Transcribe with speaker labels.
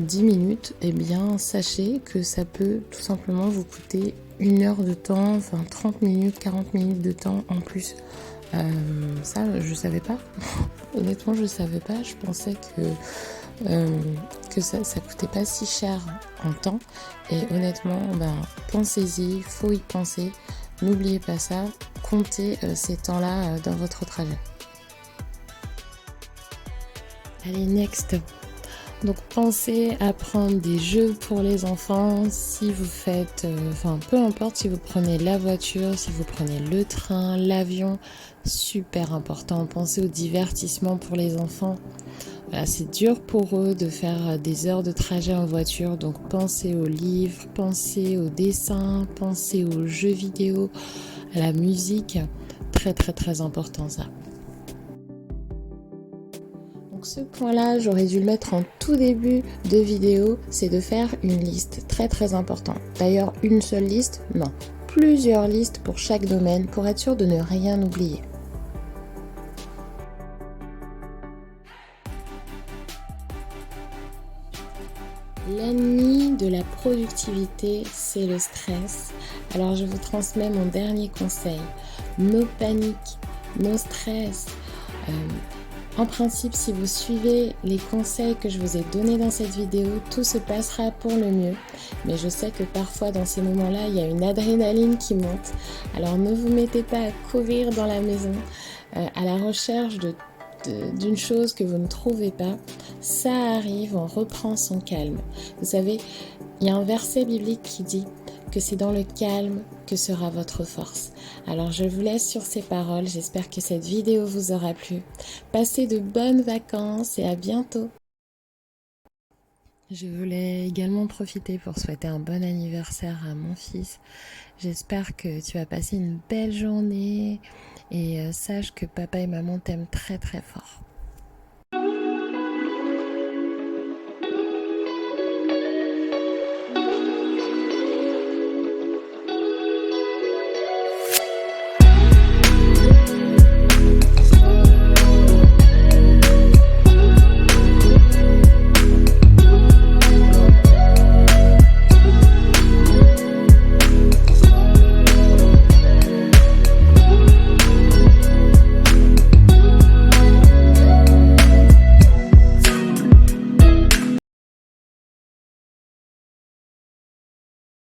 Speaker 1: 10 minutes, eh bien sachez que ça peut tout simplement vous coûter 1 heure de temps, enfin 30 minutes, 40 minutes de temps en plus. Ça, je savais pas. Honnêtement, je savais pas. Je pensais que ça coûtait pas si cher en temps. Et honnêtement, pensez-y, faut y penser. N'oubliez pas ça. Comptez ces temps-là dans votre trajet. Allez, next. Donc pensez à prendre des jeux pour les enfants si vous faites, peu importe si vous prenez la voiture, si vous prenez le train, l'avion, super important. Pensez au divertissement pour les enfants. Voilà, c'est dur pour eux de faire des heures de trajet en voiture, donc pensez aux livres, pensez aux dessins, pensez aux jeux vidéo, à la musique. Très très très important ça. Donc ce point-là, j'aurais dû le mettre en tout début de vidéo, c'est de faire une liste très très importante. D'ailleurs, une seule liste, non, plusieurs listes pour chaque domaine pour être sûr de ne rien oublier. L'ennemi de la productivité, c'est le stress. Alors je vous transmets mon dernier conseil. No panique, no stress. En principe, si vous suivez les conseils que je vous ai donnés dans cette vidéo, tout se passera pour le mieux. Mais je sais que parfois, dans ces moments-là, il y a une adrénaline qui monte. Alors ne vous mettez pas à courir dans la maison à la recherche d'une chose que vous ne trouvez pas. Ça arrive, on reprend son calme. Vous savez, il y a un verset biblique qui dit que c'est dans le calme que sera votre force. Alors je vous laisse sur ces paroles, j'espère que cette vidéo vous aura plu. Passez de bonnes vacances et à bientôt. Je voulais également profiter pour souhaiter un bon anniversaire à mon fils. J'espère que tu vas passer une belle journée et sache que papa et maman t'aiment très très fort.